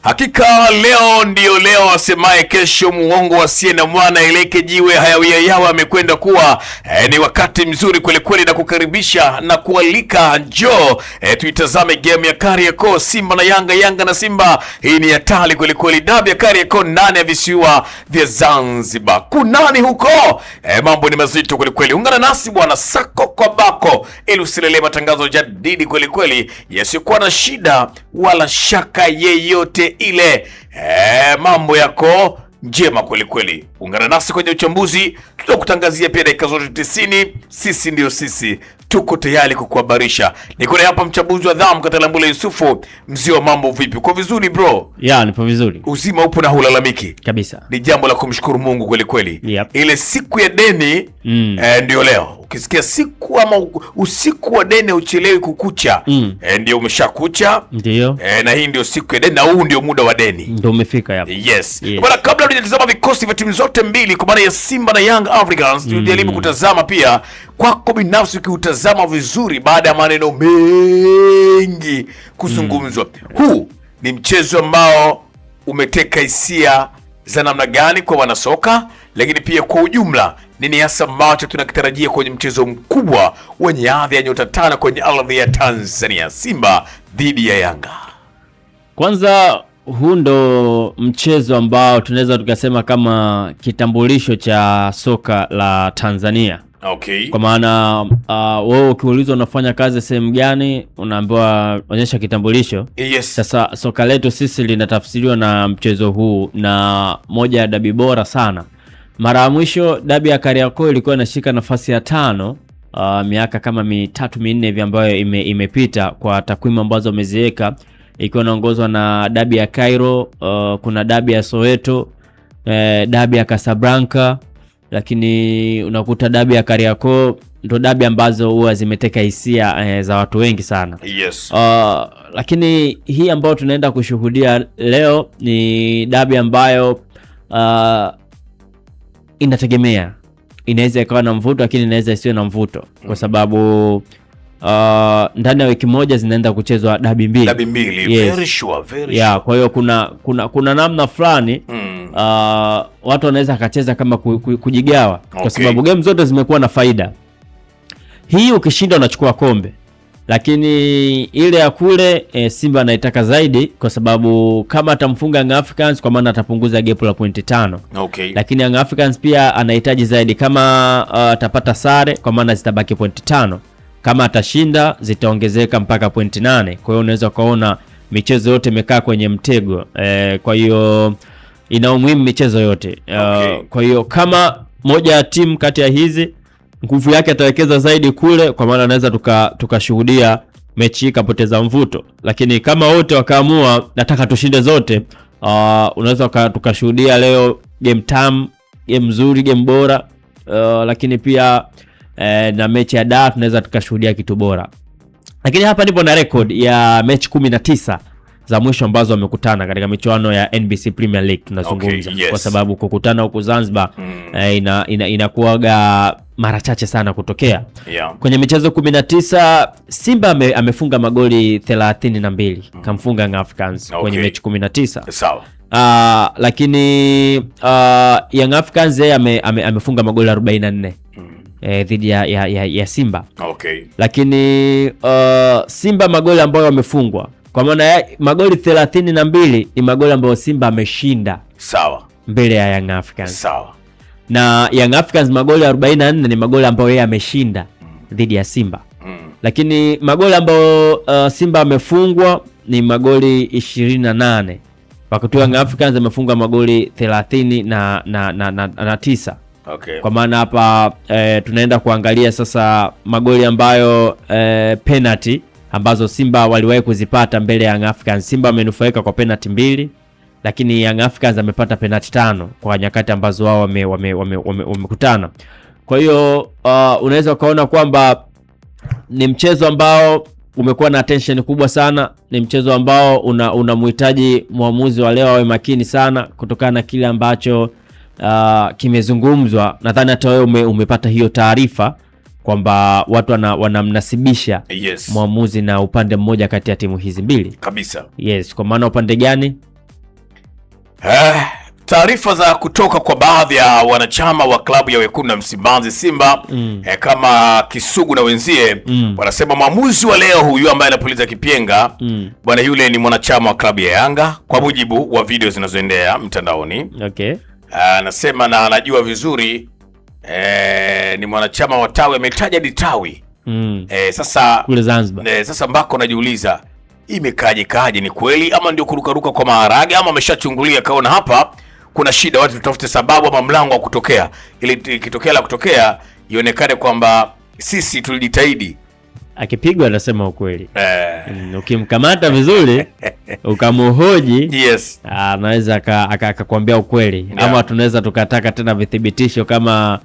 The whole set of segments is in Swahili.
Hakika leo ndio leo, asemaye kesho muongo, asiye na mwana ileke jiwe hayawia yawa amekwenda kuwa. Ni wakati mzuri kweli kweli na kukaribisha na kualika njoo tuitazame game ya Kariakoo, Simba na Yanga, Yanga na Simba. Hii ni hatari kweli kweli, dabi ya Kariakoo ndani ya visiwa vya Zanzibar. Kunani huko? Mambo ni mazito kweli kweli. Ungana nasi bwana, sako kwa bako ili usilele matangazo jadidi kweli kweli yasiyokuwa na shida wala shaka yeyote ile. Mambo yako njema kweli kweli. Ungana nasi kwenye uchambuzi, tutakutangazia pia dakika zote 90. Sisi ndio sisi, tuko tayari kukuhabarisha. Niko hapa mchambuzi wa dhamu Katalambula Yusufu. Mzee wa mambo vipi? Kwa vizuri bro? Ya, nipo vizuri. Uzima upo na hulalamiki? Kabisa. Ni jambo la kumshukuru Mungu kweli kweli. Yep. Ile siku ya deni ndio leo. Ukisikia siku ama usiku wa deni uchelewi kukucha, ndio umeshakucha. Ndio. Na hii ndio siku ya deni na huu ndio muda wa deni. Ndio umefika hapo. Yes. Bwana, kabla tujatazama vikosi vya timu zote mbili kwa maana ya Simba na Young Africans, tujaribu kutazama pia kwako binafsi ukiutazama vizuri baada ya maneno mengi kuzungumzwa. Huu ni mchezo ambao umeteka hisia za namna gani kwa wanasoka, lakini pia kwa ujumla nini hasa ambacho tunakitarajia kwenye mchezo mkubwa wenye hadhi ya nyota tano kwenye ardhi ya Tanzania, Simba dhidi ya Yanga? Kwanza, huu ndo mchezo ambao tunaweza tukasema kama kitambulisho cha soka la Tanzania. Okay. Kwa maana wewe ukiulizwa unafanya kazi sehemu gani, unaambiwa onyesha kitambulisho. Yes. Sasa soka letu sisi linatafsiriwa na mchezo huu, na moja ya dabi bora sana. Mara ya mwisho dabi ya Kariakoo ilikuwa inashika nafasi ya 5 miaka kama 3-4 hivi ambayo imepita kwa takwimu ambazo wameziweka, ikiwa inaongozwa na dabi ya Cairo, kuna dabi ya Soweto, dabi ya Casablanca, lakini unakuta dabi ya Kariakoo ndo dabi ambazo huwa zimeteka hisia za watu wengi sana. Yes. Lakini hii ambayo tunaenda kushuhudia leo ni dabi ambayo inategemea, inaweza ikawa na mvuto lakini inaweza isiwe na mvuto, kwa sababu ndani ya wiki moja zinaenda kuchezwa dabi mbili. Dabi mbili. Yes. Very sure, very sure. Kwa hiyo kuna namna fulani watu wanaweza akacheza kama kujigawa. Okay. Kwa sababu game zote zimekuwa na faida. Hii ukishinda unachukua kombe, lakini ile ya kule Simba anaitaka zaidi, kwa sababu kama atamfunga Young Africans kwa maana atapunguza gap la pointi 5. Okay. Lakini Young Africans pia anahitaji zaidi, kama atapata sare kwa maana zitabaki pointi 5. Kama atashinda zitaongezeka mpaka pointi 8. Kwa hiyo unaweza kuona michezo yote imekaa kwenye mtego. Kwa hiyo ina umuhimu michezo yote. Okay. Kwa hiyo kama moja ya timu kati ya hizi nguvu yake atawekeza zaidi kule, kwa maana anaweza tukashuhudia mechi hii kapoteza mvuto. Lakini kama wote wakaamua nataka tushinde zote, unaweza tukashuhudia leo game tamu, game nzuri, game bora, lakini pia na mechi ya da tunaweza tukashuhudia kitu bora. Lakini hapa nipo na record ya mechi 19 za mwisho ambazo wamekutana katika michuano ya NBC Premier League tunazungumza. Okay, yes. Kwa sababu kukutana huko Zanzibar inakuwaga mara chache sana kutokea. Yeah. Kwenye michezo 19 Simba amefunga magoli 32, kamfunga Young Africans. Okay. Kwenye mechi 19. Sawa. Lakini Young Africans yeye amefunga magoli 44 dhidi ya Simba. Okay. Lakini Simba magoli ambayo wamefungwa, kwa maana magoli 32 ni magoli ambayo Simba ameshinda. Sawa. Mbele ya Young Africans. Sawa. Na Young Africans magoli 44 ni magoli ambayo yeye ameshinda dhidi ya Simba. Lakini magoli ambayo Simba amefungwa ni magoli 28. Wakati Young Africans amefunga magoli 39. Okay. Kwa maana hapa tunaenda kuangalia sasa magoli ambayo penalty ambazo Simba waliwahi kuzipata mbele ya Young Africans. Simba amenufaika kwa penalty 2, lakini Young Africans amepata penalty 5 kwa nyakati ambazo wao wamekutana. Kwa hiyo unaweza ukaona kwamba ni mchezo ambao umekuwa na attention kubwa sana. Ni mchezo ambao unamhitaji muamuzi wa leo awe makini sana kutokana na kile ambacho kimezungumzwa. Nadhani hata wewe umepata hiyo taarifa kwamba watu wanamnasibisha yes, muamuzi na upande mmoja kati ya timu hizi mbili. Kabisa. Yes, kwa maana upande gani? Taarifa za kutoka kwa baadhi ya wanachama wa klabu ya Wekundu wa Msimbazi Simba kama Kisugu na wenzie wanasema mwamuzi wa leo huyu ambaye anapuliza kipenga bwana yule ni mwanachama wa klabu ya Yanga kwa mujibu wa video zinazoendea mtandaoni. Okay. Anasema na anajua vizuri ni mwanachama wa tawi, ametaja ditawi. Sasa kule Zanzibar. Sasa mbako najiuliza imekaje, ni kweli ama ndio kurukaruka kwa maharage, ama ameshachungulia kaona hapa kuna shida, watu tutafute sababu ama mlango wa kutokea, ili ikitokea la kutokea ionekane kwamba sisi tulijitahidi. Akipigwa anasema ukweli. Ukimkamata vizuri ukamhoji, yes, anaweza akakwambia ukweli. Ama tunaweza tukataka tena vithibitisho kama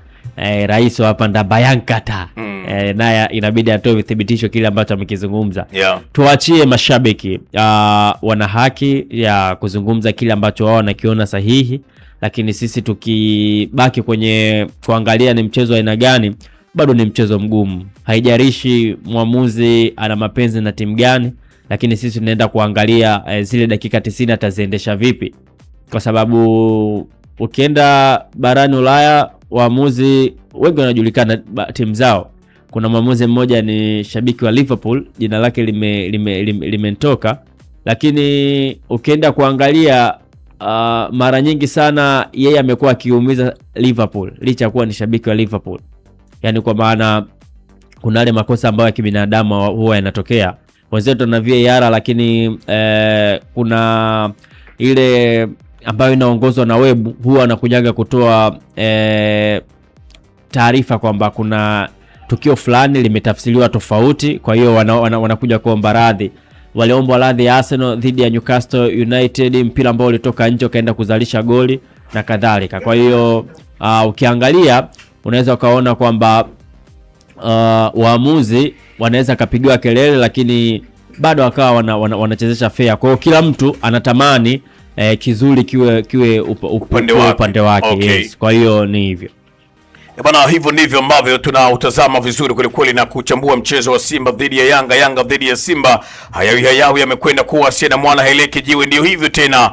rais wa hapa Ndabayankata naye inabidi atoe vithibitisho kile ambacho amekizungumza. Tuachie mashabiki wana haki ya kuzungumza kile ambacho wao wanakiona sahihi, lakini sisi tukibaki kwenye kuangalia ni mchezo aina gani, bado ni mchezo mgumu. Haijarishi mwamuzi ana mapenzi na timu gani, lakini sisi tunaenda kuangalia zile dakika 90 ataziendesha vipi, kwa sababu ukienda barani Ulaya waamuzi wengi wanajulikana timu zao. Kuna mwamuzi mmoja ni shabiki wa Liverpool, jina lake limetoka, lakini ukienda kuangalia mara nyingi sana yeye amekuwa akiumiza Liverpool licha kuwa ni shabiki wa Liverpool. Yani kwa maana kuna wale makosa ambayo ya kibinadamu huwa yanatokea. Wenzetu na VAR, lakini kuna ile ambayo inaongozwa na web huwa anakujaga kutoa taarifa kwamba kuna tukio fulani limetafsiriwa tofauti, kwa hiyo wanakuja kuomba radhi. Waliomba radhi ya Arsenal dhidi ya Newcastle United, mpira ambao ulitoka nje kaenda kuzalisha goli na kadhalika. Kwa hiyo ukiangalia unaweza ukaona kwamba waamuzi wanaweza kapigiwa kelele, lakini bado wakawa wanachezesha fair. Kwa hiyo kila mtu anatamani kizuri kiwe upande wake. Okay. Yes. Kwa hiyo ni hivyo. Bwana, hivyo ndivyo ambavyo tunautazama vizuri kweli na kuchambua mchezo wa Simba dhidi ya Yanga, Yanga dhidi ya Simba. Hayawi yamekwenda kuwa Siena Mwana haeleke jiwe, ndio hivyo tena.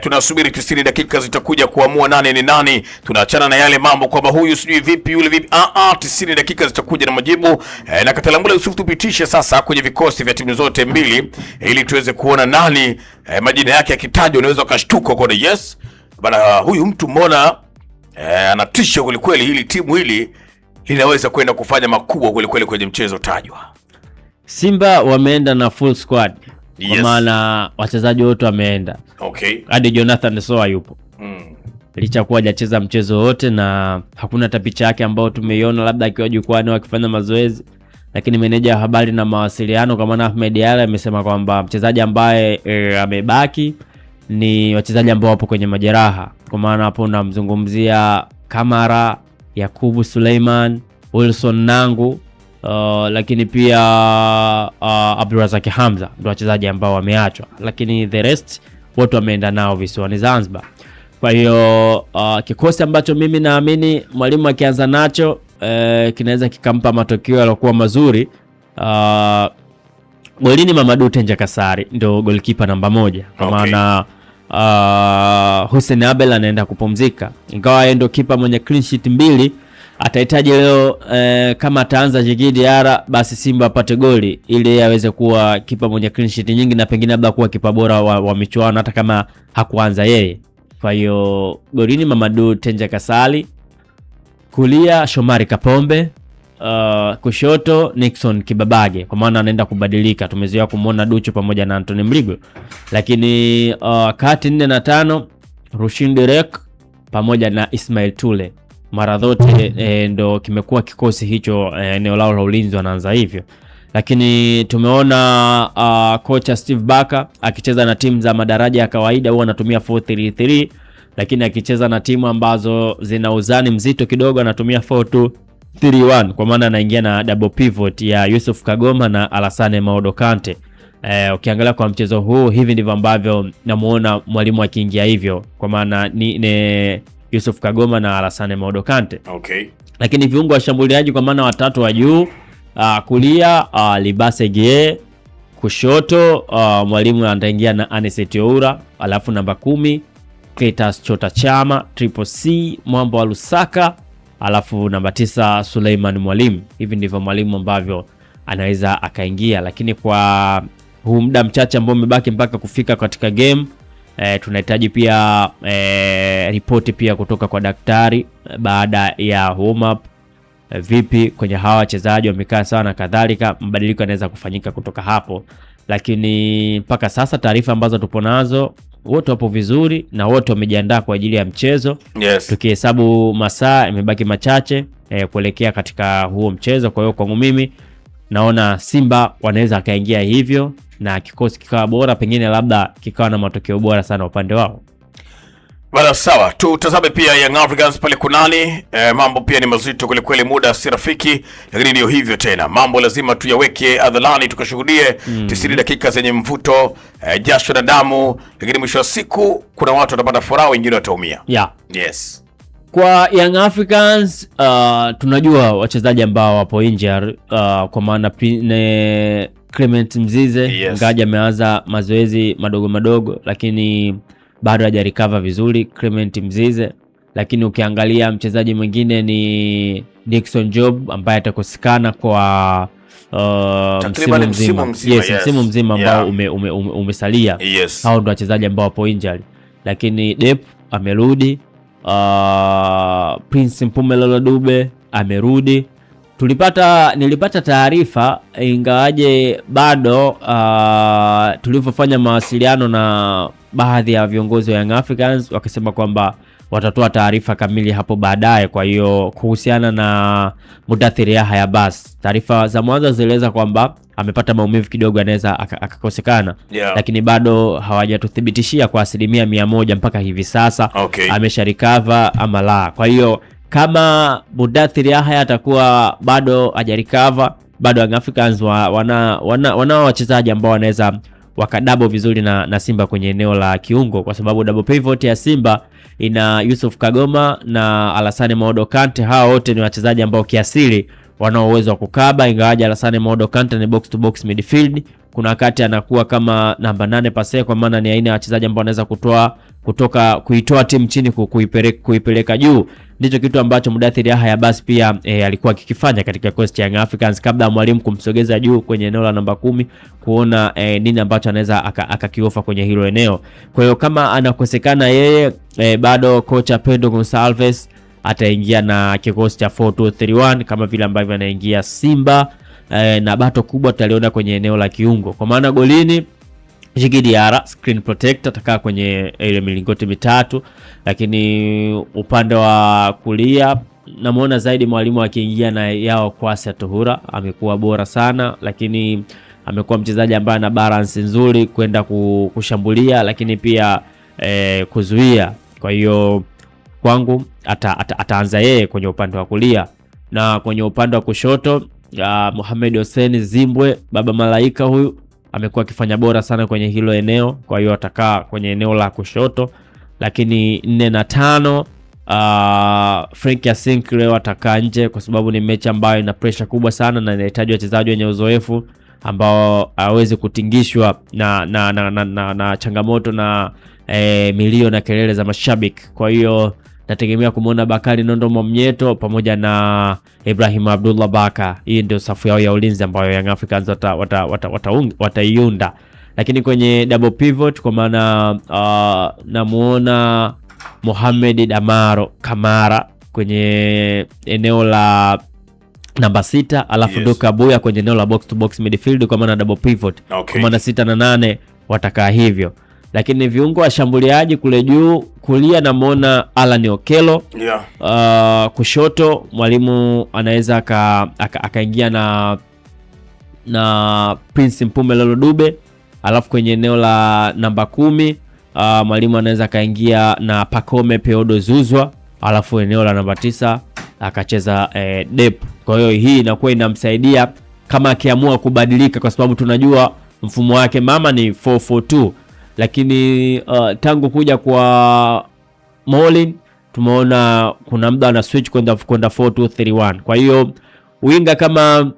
Tunasubiri 90 dakika zitakuja kuamua nani ni nani. Tunaachana na yale mambo kwamba huyu sijui vipi yule vipi. 90 dakika zitakuja na majibu. Na Katalambula Yusuf tupitishe sasa kwenye vikosi vya timu zote mbili ili tuweze kuona nani majina yake yakitajwa unaweza kashtuka kwa yes. Bwana, huyu mtu mbona anatisha kweli, hili timu hili linaweza kwenda kufanya makubwa kweli kwenye mchezo tajwa. Simba wameenda na full squad. Yes. Kwa maana wachezaji wote wameenda. Okay. Hadi Jonathan Soa yupo. Licha kuwa hajacheza mchezo wote na hakuna hata picha yake ambayo tumeiona labda akiwa jukwani akifanya mazoezi, lakini meneja wa habari na mawasiliano kwa maana Ahmed Ally amesema kwamba mchezaji ambaye amebaki ni wachezaji ambao wapo kwenye majeraha. Kwa maana hapo namzungumzia Kamara, Yakubu Suleiman, Wilson Nangu, lakini pia Abdurazaki Hamza ndio wachezaji ambao wameachwa, lakini the rest wote wameenda nao visiwani Zanzibar. Kwa hiyo kikosi ambacho mimi naamini mwalimu akianza nacho kinaweza kikampa matokeo yaliokuwa mazuri. Golini Mamadou Tenja Kasari ndio goalkeeper namba 1. Kwa maana Hussein Abel anaenda kupumzika. Ingawa yeye ndio kipa mwenye clean sheet 2, atahitaji leo kama ataanza Djigui Diarra basi Simba apate goli ili aweze kuwa kipa mwenye clean sheet nyingi na pengine labda kuwa kipa bora wa michuano hata kama hakuanza yeye. Kwa hiyo golini Mamadou Tenja Kasari, kulia Shomari Kapombe, kushoto Nixon Kibabage, kwa maana anaenda kubadilika. Tumezoea kumuona Duchu pamoja na Anthony Mligo, lakini kati 4 na 5 Rushin Derek pamoja na Ismail Tule. Mara zote ndo kimekuwa kikosi hicho eneo lao la ulinzi wanaanza hivyo. Lakini tumeona kocha Steve Barker akicheza na timu za madaraja ya kawaida huwa anatumia 4-3-3, lakini akicheza na timu ambazo zina uzani mzito kidogo anatumia 4-2-3-1, kwa maana anaingia na double pivot ya Yusuf Kagoma na Alassane Maodo Kante. Ukiangalia kwa mchezo huu hivi ndivyo ambavyo namuona mwalimu akiingia hivyo, kwa maana ni Yusuf Kagoma na Alassane Maodo Kante. Okay. Lakini viungo washambuliaji kwa maana watatu wa juu, kulia Libase Gie, kushoto mwalimu anaingia na Anicet Oura, alafu namba 10 Clatous Chota Chama, Triple C Mwamba wa Lusaka, alafu namba 9 Suleiman Mwalimu. Hivi ndivyo Mwalimu ambavyo anaweza akaingia, lakini kwa huu muda mchache ambao umebaki mpaka kufika katika game tunahitaji pia ripoti pia kutoka kwa daktari baada ya warm up. Vipi kwenye hawa wachezaji wamekaa sawa na kadhalika, mabadiliko yanaweza kufanyika kutoka hapo. Lakini mpaka sasa taarifa ambazo tupo nazo, wote wapo vizuri na wote wamejiandaa kwa ajili ya mchezo. Yes. Tukihesabu masaa imebaki machache kuelekea katika huo mchezo. Kwa hiyo kwangu mimi naona Simba wanaweza kaingia hivyo na kikosi kikawa bora, pengine labda kikawa na matokeo bora sana upande wao. Bala sawa, tutazame pia Young Africans pale kunani. Mambo pia ni mazito kweli kweli, muda si rafiki, lakini ndio hivyo tena. Mambo lazima tuyaweke hadharani tukashuhudie 90 dakika zenye mvuto, jasho na damu, lakini mwisho wa siku kuna watu watapata furaha, wengine wataumia. Yeah. Yes. Kwa Young Africans tunajua wachezaji ambao wapo injured, kwa maana Clement Mzize, yes, ngaja ameanza mazoezi madogo lakini bado hajarecover vizuri Clement Mzize. Lakini ukiangalia mchezaji mwingine ni Dickson Job ambaye atakosekana kwa msimu mzima ambao umesalia. Yes. Hao ndio wachezaji ambao wapo injured, lakini Dep amerudi, Prince Mpumelelo Dube amerudi. Nilipata taarifa, ingawaje bado tulivyofanya mawasiliano na baadhi ya viongozi wa Young Africans wakisema kwamba watatoa taarifa kamili hapo baadaye. Kwa hiyo kuhusiana na Mudathir Yahya Bas, taarifa za mwanzo zilieleza kwamba amepata maumivu kidogo, anaweza akakosekana. Yeah. Lakini bado hawajatuthibitishia kwa 100% mpaka hivi sasa. Okay. Amesha recover ama la. Kwa hiyo kama Mudathir Yahya atakuwa bado hajarecover, bado Young Africans wana wachezaji ambao wanaweza wakadabo vizuri na Simba kwenye eneo la kiungo, kwa sababu double pivot ya Simba ina Yusuf Kagoma na Alassane Maodo Kante. Hao wote ni wachezaji ambao kiasili wana uwezo wa kukaba, ingawaje Alassane Maodo Kante ni box to box midfield. Kuna wakati anakuwa kama namba 8 pase, kwa maana ni aina ya wachezaji ambao wanaweza kuitoa timu chini kuipeleka juu. Ndicho kitu ambacho Mudathir Yahya basi pia alikuwa akikifanya katika kikosi cha Young Africans kabla mwalimu kumsogeza juu kwenye eneo la namba 10 kuona nini ambacho anaweza akakiofa kwenye hilo eneo. Kwa hiyo kama anakosekana yeye, bado kocha Pedro Gonçalves ataingia na kikosi cha 4-2-3-1 kama vile ambavyo anaingia Simba, na bato kubwa tutaliona kwenye eneo la kiungo, kwa maana golini Djigui Diarra screen protector atakaa kwenye ile milingoti mitatu. Lakini upande wa kulia namuona zaidi mwalimu akiingia na Yao Kwasi Atuhura, amekuwa bora sana, lakini amekuwa mchezaji ambaye ana balance nzuri kwenda kushambulia lakini pia kuzuia. Kwa hiyo kwangu ataanza yeye kwenye upande wa kulia, na kwenye upande wa kushoto Mohamed Hussein Zimbwe, baba malaika huyu, amekuwa akifanya bora sana kwenye hilo eneo. Kwa hiyo atakaa kwenye eneo la kushoto. Lakini 4 na 5 Frank Yasin leo atakaa nje, kwa sababu ni mechi ambayo ina pressure kubwa sana na inahitaji wachezaji wenye uzoefu ambao hawezi kutingishwa na changamoto na milio na kelele za mashabiki. Kwa hiyo nategemea kumuona Bakari Nondo Mwamnyeto pamoja na Ibrahim Abdullah Baka. Hii ndio safu yao ya ulinzi ambayo Young Africans wataiunda. Lakini kwenye double pivot, kwa maana namuona Mohamed Damaro Kamara kwenye eneo la namba 6, alafu Yes, Duka Buya kwenye eneo la box to box midfield, kwa maana double pivot. Okay. Kwa maana 6 na 8 watakaa hivyo. Lakini viungo washambuliaji kule juu, kulia namuona Alan Okello. Yeah. Kushoto mwalimu anaweza akaingia na Prince Mpumelelo Dube, alafu kwenye eneo la namba 10 mwalimu anaweza kaingia na Pacome Peodo Zuzwa, alafu eneo la namba 9 akacheza Dep. Kwa hiyo hii inakuwa inamsaidia kama akiamua kubadilika, kwa sababu tunajua mfumo wake mama ni 4-4-2, lakini tangu kuja kwa Molin tumeona kuna muda ana switch kwenda 4-2-3-1. Kwa hiyo winga kama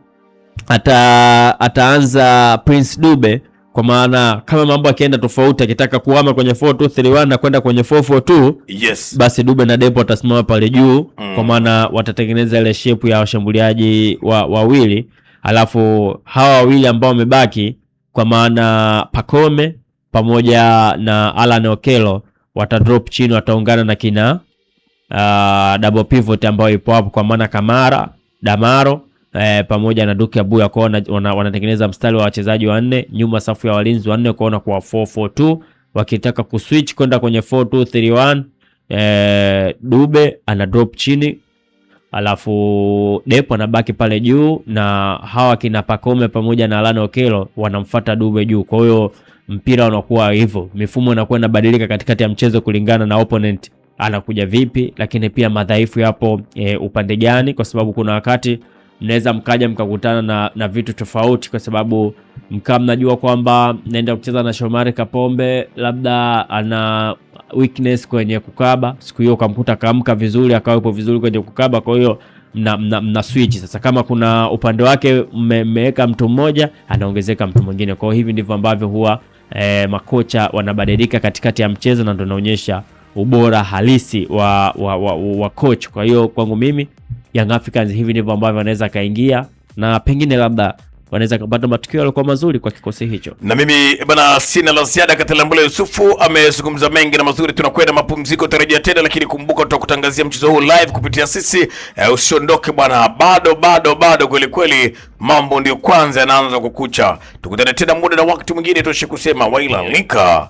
ataanza Prince Dube, kwa maana kama mambo yakienda tofauti, akitaka kuhama kwenye 4-2-3-1 na kwenda kwenye 4-4-2, yes, basi Dube na Depo watasimama pale juu, kwa maana watatengeneza ile shape ya washambuliaji wawili, alafu hawa wawili ambao wamebaki, kwa maana Pacome pamoja na Alan Okello watadrop chini, wataungana na kina double pivot ambao ipo hapo, kwa maana Kamara, Damaro pamoja na Duke Abuya, kwa wanatengeneza mstari wa wachezaji wanne, nyuma safu ya walinzi wanne, kuona kwa 4-4-2. Wakitaka kuswitch kwenda kwenye 4-2-3-1, Dube ana drop chini, alafu Depo anabaki pale juu, na hawa kina Pacome pamoja na Alan Okello wanamfuata Dube juu. Kwa hiyo mpira unakuwa hivyo, mifumo inakuwa inabadilika katikati ya mchezo kulingana na opponent anakuja vipi, lakini pia madhaifu yapo upande gani, kwa sababu kuna wakati mnaweza mkaja mkakutana na vitu tofauti, kwa sababu mnajua kwamba naenda kucheza na Shomari Kapombe, labda ana weakness kwenye kukaba, siku hiyo ukamkuta kaamka vizuri, akawepo vizuri kwenye kukaba, kwa hiyo mna switch. Sasa kama kuna upande wake mmeweka mtu mmoja, anaongezeka mtu mwingine. Kwa hiyo hivi ndivyo ambavyo huwa makocha wanabadilika katikati ya mchezo, na ndio inaonyesha ubora halisi wa coach. Kwa hiyo kwangu mimi Young Africans hivi ndivyo ambavyo wanaweza kaingia, na pengine labda wanaweza kupata matukio yalikuwa mazuri kwa kikosi hicho. Na mimi bana sina la ziada. Katalambula Yusufu amezungumza mengi na mazuri. Tunakwenda mapumziko, tarejea tena, lakini kumbuka tutakutangazia mchezo huu live kupitia sisi. Usiondoke bwana, bado kweli kweli, mambo ndio kwanza yanaanza kukucha. Tukutane tena muda na wakati mwingine, toshe kusema wailalika